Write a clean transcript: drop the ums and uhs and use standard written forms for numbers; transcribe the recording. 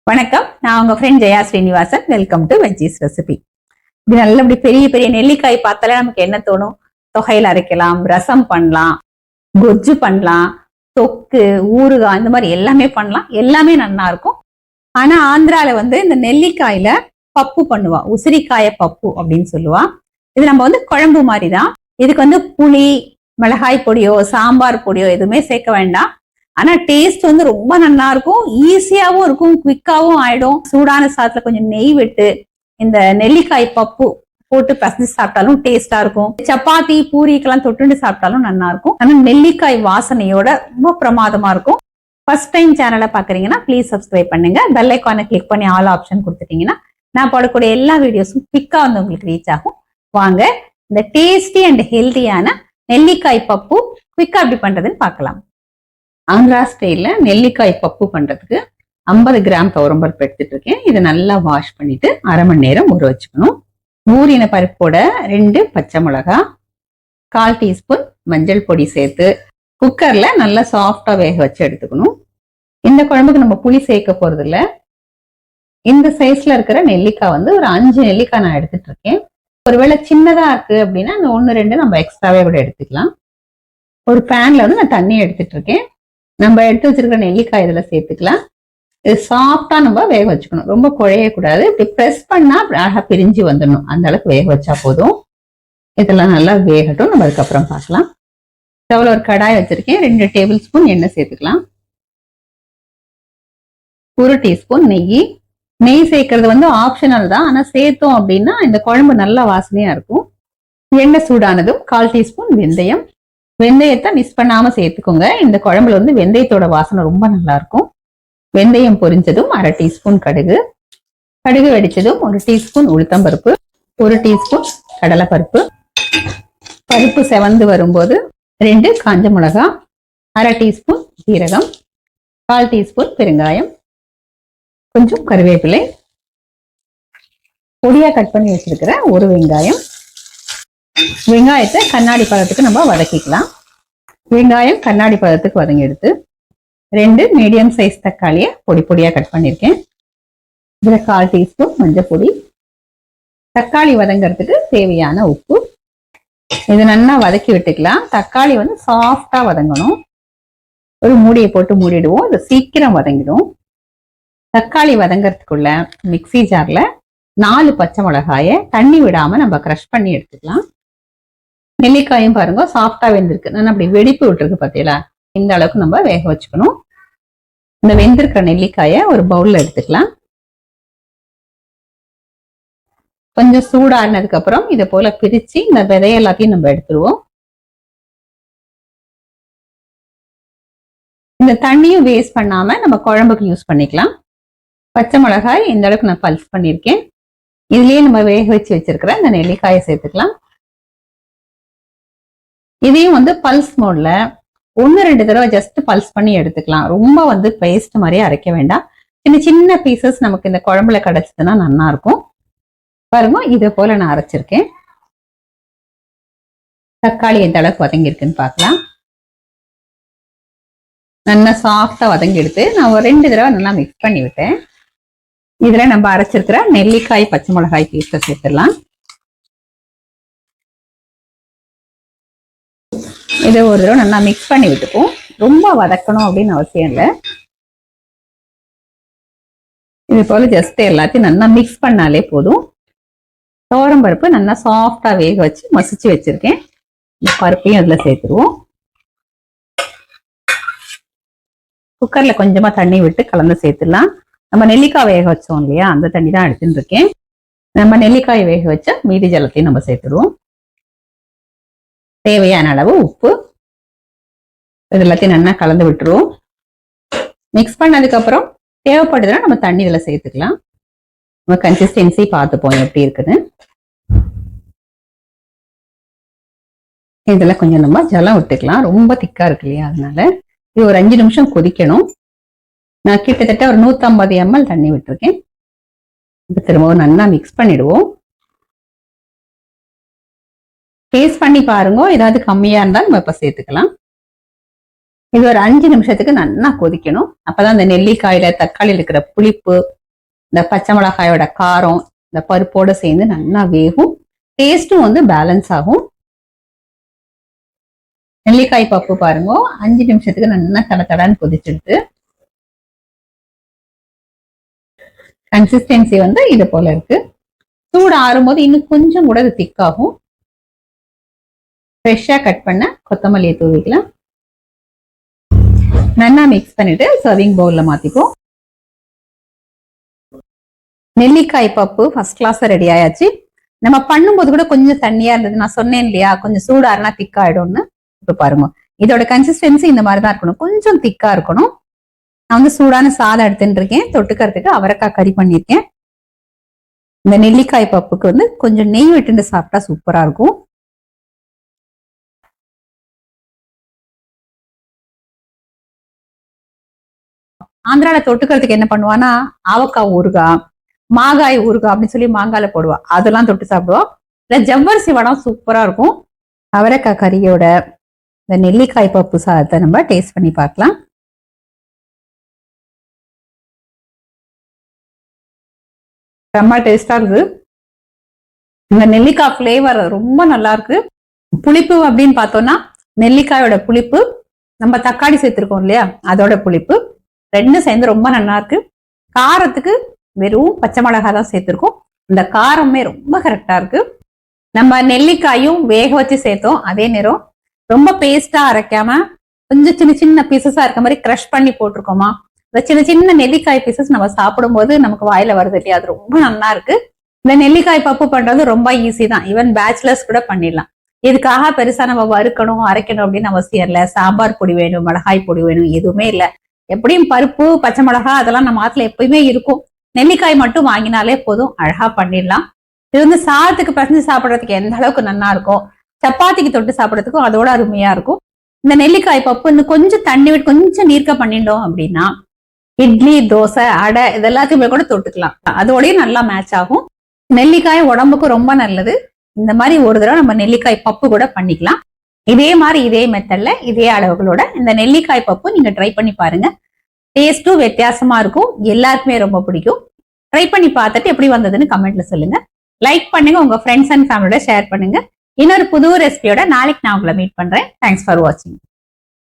வணக்கம், நான் உங்க friend Jaya Srinivasan. Welcome to veggies recipe. இப்படி நல்ல பெரிய பெரிய நெல்லிக்காய் பார்த்தாலே நமக்கு என்ன தோணும்? தொகையில் அரைக்கலாம், ரசம் பண்ணலாம், கொஜ்ஜு பண்ணலாம், தொக்கு, ஊறுகாய், இந்த மாதிரி எல்லாமே பண்ணலாம். எல்லாமே நல்லா இருக்கும். ஆனா ஆந்திரால இந்த நெல்லிக்காயில பப்பு பண்ணுவா, உசிரிக்காய பப்பு அப்படின்னு சொல்லுவா. இது நம்ம குழம்பு மாதிரி தான். இதுக்கு புளி, மிளகாய் பொடியோ சாம்பார் பொடியோ எதுவுமே சேர்க்க வேண்டாம். ஆனா டேஸ்ட் ரொம்ப நல்லா இருக்கும், ஈஸியாவும் இருக்கும், குவிக்காவும் ஆயிடும். சூடான சாதத்துல கொஞ்சம் நெய் விட்டு இந்த நெல்லிக்காய் பப்பு போட்டு பசஞ்சு சாப்பிட்டாலும் டேஸ்டா இருக்கும். சப்பாத்தி பூரிக்கெல்லாம் தொட்டுண்டு சாப்பிட்டாலும் நல்லா இருக்கும். ஆனா நெல்லிக்காய் வாசனையோட ரொம்ப பிரமாதமா இருக்கும். ஃபர்ஸ்ட் டைம் சேனலை பாக்குறீங்கன்னா ப்ளீஸ் சப்ஸ்கிரைப் பண்ணுங்க. பெல் ஐக்கானை கிளிக் பண்ணி ஆல் ஆப்ஷன் கொடுத்துட்டீங்கன்னா நான் போடக்கூடிய எல்லா வீடியோஸும் குவிக்கா உங்களுக்கு ரீச் ஆகும். வாங்க இந்த டேஸ்டி அண்ட் ஹெல்தியான நெல்லிக்காய் பப்பு குவிக்கா எப்படி பண்றதுன்னு பார்க்கலாம். ஆந்திரா ஸ்டைல்ல நெல்லிக்காய் பப்பு பண்றதுக்கு 50 கிராம் துவரம்பருப்பு எடுத்துட்டு இருக்கேன். இதை நல்லா வாஷ் பண்ணிட்டு அரை மணி நேரம் ஊற வச்சுக்கணும். ஊறின பருப்போட 2 பச்சை மிளகா, 1/4 டீஸ்பூன் மஞ்சள் பொடி சேர்த்து குக்கர்ல நல்லா சாஃப்டா வேக வச்சு எடுத்துக்கணும். இந்த குழம்புக்கு நம்ம புளி சேர்க்க போறது இல்ல. இந்த சைஸ்ல இருக்கிற நெல்லிக்காய் ஒரு 5 நெல்லிக்காய் நான் எடுத்துட்டு இருக்கேன். ஒருவேளை சின்னதா இருக்கு அப்படின்னா அந்த 1-2 நம்ம எக்ஸ்ட்ராவே கூட எடுத்துக்கலாம். ஒரு பேன்ல நான் தண்ணி எடுத்துட்டு இருக்கேன். நம்ம எடுத்து வச்சிருக்கிற நெல்லிக்காய் இதுல சேர்த்துக்கலாம். இது சாஃப்டா நம்ம வேக வச்சுக்கணும், ரொம்ப குழைய கூடாது. இப்படி ப்ரெஸ் பண்ணா அழகா பிரிஞ்சு வந்துடணும், அந்த அளவுக்கு வேக வச்சா போதும். இதெல்லாம் நல்லா வேகட்டும், நம்ம அதுக்கப்புறம் பார்க்கலாம். ஸ்டவ்ல ஒரு கடாய் வச்சிருக்கேன். 2 டேபிள் ஸ்பூன் எண்ணெய் சேர்த்துக்கலாம். 1 டீஸ்பூன் நெய். நெய் சேர்க்கறது ஆப்ஷனல் தான், ஆனா சேர்த்தோம் அப்படின்னா இந்த குழம்பு நல்லா வாசனையா இருக்கும். எண்ணெய் சூடானதும் 1/4 டீஸ்பூன் வெந்தயம். வெந்தயத்தை மிஸ் பண்ணாம சேர்த்துக்கோங்க. இந்த குழம்புல வெந்தயத்தோட வாசனை ரொம்ப நல்லா இருக்கும். வெந்தயம் பொரிஞ்சதும் 1/2 டீஸ்பூன் கடுகு. கடுகு வெடிச்சதும் 1 டீஸ்பூன் உளுத்தம்பருப்பு, 1 டீஸ்பூன் கடலைப்பருப்பு. பருப்பு செவந்து வரும்போது 2 காஞ்ச மிளகா, 1/2 டீஸ்பூன் சீரகம், 1/4 டீஸ்பூன் பெருங்காயம், கொஞ்சம் கருவேப்பிலை, பொடியா கட் பண்ணி வச்சிருக்கிற ஒரு வெங்காயம். வெங்காயத்தை கண்ணாடி பதத்துக்கு நம்ம வதக்கிக்கலாம். வெங்காயம் கண்ணாடி பதத்துக்கு வதங்கி எடுத்து 2 மீடியம் சைஸ் தக்காளியை பொடி பொடியா கட் பண்ணிருக்கேன். இதுல 1/4 டீஸ்பூன் மஞ்சள் பொடி. தக்காளி வதங்கிறதுக்கு தேவையான உப்பு. இது நல்லா வதக்கி விட்டுக்கலாம். தக்காளி சாஃப்டா வதங்கணும். ஒரு மூடியை போட்டு மூடிடுவோம், இது சீக்கிரம் வதங்கிடும். தக்காளி வதங்கிறதுக்குள்ள மிக்சி ஜார்ல 4 பச்சை மிளகாயை தண்ணி விடாம நம்ம கிரஷ் பண்ணி எடுத்துக்கலாம். நெல்லிக்காயும் பாருங்க சாஃப்டா வெந்திருக்கு. நான் அப்படி வெடிப்பு விட்டுருக்கு பார்த்தீங்களா, இந்த அளவுக்கு நம்ம வேக வச்சுக்கணும். இந்த வெந்திருக்கிற நெல்லிக்காயை ஒரு பவுல்ல எடுத்துக்கலாம். கொஞ்சம் சூடானதுக்கு அப்புறம் இதை போல பிரிச்சு இந்த விதைய எல்லாத்தையும் நம்ம எடுத்துருவோம். இந்த தண்ணியும் வேஸ்ட் பண்ணாம நம்ம குழம்புக்கு யூஸ் பண்ணிக்கலாம். பச்சை மிளகாய் இந்த அளவுக்கு நான் பல்ஸ் பண்ணியிருக்கேன். இதுலயே நம்ம வேக வச்சு வச்சிருக்கிற இந்த நெல்லிக்காயை சேர்த்துக்கலாம். இதையும் பல்ஸ் மோட்ல 1-2 தடவை ஜஸ்ட் பல்ஸ் பண்ணி எடுத்துக்கலாம். ரொம்ப பேஸ்ட் மாதிரியே அரைக்க வேண்டாம். சின்ன சின்ன பீசஸ் நமக்கு இந்த குழம்புல கிடைச்சதுன்னா நல்லா இருக்கும். பாருங்க, இதை போல நான் அரைச்சிருக்கேன். தக்காளி எந்த அளவுக்கு வதங்கிருக்குன்னு பார்க்கலாம். நல்லா சாஃப்டா வதங்கி எடுத்து நான் ஒரு 2 தடவை நல்லா மிக்ஸ் பண்ணி விட்டேன். இதுல நம்ம அரைச்சிருக்கிற நெல்லிக்காய் பச்சை மிளகாய் பேஸ்ட்டை சேர்த்துடலாம். இதை ஒரு தடவை நல்லா மிக்ஸ் பண்ணி விட்டுப்போம். ரொம்ப வதக்கணும் அப்படின்னு அவசியம் இல்லை. இது போல ஜஸ்ட் எல்லாத்தையும் நல்லா மிக்ஸ் பண்ணாலே போதும். துவரம்பருப்பு நல்லா சாஃப்டா வேக வச்சு மசிச்சு வச்சிருக்கேன். இந்த பருப்பையும் அதுல சேர்த்துருவோம். குக்கர்ல கொஞ்சமா தண்ணி விட்டு கலந்து சேர்த்துடலாம். நம்ம நெல்லிக்காய் வேக வச்சோம் இல்லையா, அந்த தண்ணி தான் எடுத்துட்டு இருக்கேன். நம்ம நெல்லிக்காய் வேக வச்ச மீதி ஜலத்தையும் நம்ம சேர்த்துடுவோம். தேவையான அளவு உப்பு. இது எல்லாத்தையும் நல்லா கலந்து விட்டுருவோம். மிக்ஸ் பண்ணதுக்கு அப்புறம் தேவைப்படுதுன்னா நம்ம தண்ணி இதுல சேர்த்துக்கலாம். நம்ம கன்சிஸ்டன்சி பார்த்துப்போம் எப்படி இருக்குன்னு. இதுல கொஞ்சம் நம்ம ஜலம் விட்டுக்கலாம், ரொம்ப திக்கா இருக்கு இல்லையா, அதனால இது ஒரு 5 நிமிஷம் கொதிக்கணும். நான் கிட்டத்தட்ட ஒரு 150 ml தண்ணி விட்டுருக்கேன். இப்போ திரும்பவும் நல்லா மிக்ஸ் பண்ணிடுவோம். டேஸ்ட் பண்ணி பாருங்க, ஏதாவது கம்மியா இருந்தா நம்ம இப்ப சேர்த்துக்கலாம். இது ஒரு 5 நிமிஷத்துக்கு நல்லா கொதிக்கணும். அப்பதான் இந்த நெல்லிக்காயில தக்காளியில் இருக்கிற புளிப்பு, இந்த பச்சை மிளகாயோட காரம் இந்த பருப்போட சேர்ந்து நல்லா வேகும். டேஸ்டும் வந்து பேலன்ஸ் ஆகும். நெல்லிக்காய் பப்பு பாருங்க 5 நிமிஷத்துக்கு நல்லா தடன்னு கொதிச்சிருக்கு. கன்சிஸ்டன்சி வந்து இது போல இருக்கு. சூடு ஆறும்போது இன்னும் கொஞ்சம் கூட இது திக்காகும். ஃப்ரெஷ்ஷா கட் பண்ண கொத்தமல்லியை தூவிக்கலாம். நல்லா மிக்ஸ் பண்ணிட்டு சர்விங் பவுல்ல மாத்திப்போம். நெல்லிக்காய் பப்பு ஃபர்ஸ்ட் கிளாஸ் ரெடி ஆயாச்சு. நம்ம பண்ணும்போது கூட கொஞ்சம் தண்ணியா இருந்தது. நான் சொன்னேன் இல்லையா, கொஞ்சம் சூடாருனா திக்காயிடும்னு. இப்ப பாருங்க, இதோட கன்சிஸ்டன்சி இந்த மாதிரிதான் இருக்கணும், கொஞ்சம் திக்கா இருக்கணும். நான் வந்து சூடான சாதம் எடுத்துட்டு இருக்கேன். தொட்டுக்கிறதுக்கு அவரைக்காய் கறி பண்ணிருக்கேன். இந்த நெல்லிக்காய் பப்புக்கு வந்து கொஞ்சம் நெய் விட்டு சாப்பிட்டா சூப்பரா இருக்கும். ஆந்திரால தொட்டுக்கிறதுக்கு என்ன பண்ணுவானா, ஆவக்காய் ஊறுகாய், மாங்காய் ஊறுகாய் அப்படின்னு சொல்லி மாங்காயில போடுவா, அதெல்லாம் தொட்டு சாப்பிடுவோம். இல்ல ஜவ்வரிசி வடம் சூப்பரா இருக்கும். அவரைக்காய் கறியோட இந்த நெல்லிக்காய் பப்பு சாதத்தை நம்ம டேஸ்ட் பண்ணி பார்க்கலாம். ரொம்ப டேஸ்டா இருக்கு. இந்த நெல்லிக்காய் பிளேவர் ரொம்ப நல்லா இருக்கு. புளிப்பு அப்படின்னு பார்த்தோம்னா நெல்லிக்காயோட புளிப்பு, நம்ம தக்காளி சேர்த்திருக்கோம் இல்லையா, அதோட புளிப்பு ரெண்டும் சேர்ந்து ரொம்ப நல்லா இருக்கு. காரத்துக்கு வெறும் பச்சை மிளகாய் தான் சேர்த்திருக்கோம். இந்த காரமே ரொம்ப கரெக்டா இருக்கு. நம்ம நெல்லிக்காயும் வேக வச்சு சேர்த்தோம். அதே நேரம் ரொம்ப பேஸ்டா அரைக்காம கொஞ்சம் சின்ன சின்ன பீசஸா இருக்க மாதிரி கிரஷ் பண்ணி போட்டிருக்கோமா. இந்த சின்ன சின்ன நெல்லிக்காய் பீசஸ் நம்ம சாப்பிடும் போது நமக்கு வாயில வருது இல்லையா, அது ரொம்ப நல்லா இருக்கு. இந்த நெல்லிக்காய் பப்பு பண்றது ரொம்ப ஈஸி தான். ஈவன் பேச்சுலர்ஸ் கூட பண்ணிடலாம். இதுக்காக பெருசா நம்ம வறுக்கணும் அரைக்கணும் அப்படின்னு அவசியம் இல்லை. சாம்பார் பொடி வேணும், மிளகாய் பொடி வேணும், எதுவுமே இல்லை. எப்படியும் பருப்பு பச்சை மிளகாய் அதெல்லாம் நம்ம ஆத்துல எப்பயுமே இருக்கும். நெல்லிக்காய் மட்டும் வாங்கினாலே போதும், அழகா பண்ணிடலாம். இது வந்து சாதத்துக்கு பசஞ்சு சாப்பிட்றதுக்கு எந்த அளவுக்கு நல்லா இருக்கும், சப்பாத்திக்கு தொட்டு சாப்பிட்றதுக்கும் அதோட அருமையா இருக்கும். இந்த நெல்லிக்காய் பப்பு இன்னும் கொஞ்சம் தண்ணி விட்டு கொஞ்சம் நீர்க்க பண்ணிட்டோம் அப்படின்னா இட்லி, தோசை, அடை இது எல்லாத்தையுமே கூட தொட்டுக்கலாம். அதோடய நல்லா மேட்ச் ஆகும். நெல்லிக்காய் உடம்புக்கு ரொம்ப நல்லது. இந்த மாதிரி ஒரு தடவை நம்ம நெல்லிக்காய் பப்பு கூட பண்ணிக்கலாம். இதே மாதிரி இதே மெத்தட்ல இதே அளவுகளோட இந்த நெல்லிக்காய் பப்பு நீங்க ட்ரை பண்ணி பாருங்க. டேஸ்டும் வித்தியாசமா இருக்கும், எல்லாருக்குமே ரொம்ப பிடிக்கும். ட்ரை பண்ணி பார்த்துட்டு எப்படி வந்ததுன்னு கமெண்ட்ல சொல்லுங்க. லைக் பண்ணுங்க, உங்க ஃப்ரெண்ட்ஸ் அண்ட் ஃபேமிலியோட ஷேர் பண்ணுங்க. இன்னொரு புது ரெசிபியோட நாளைக்கு நான் உங்களை மீட் பண்றேன். தேங்க்ஸ் ஃபார் வாட்சிங்.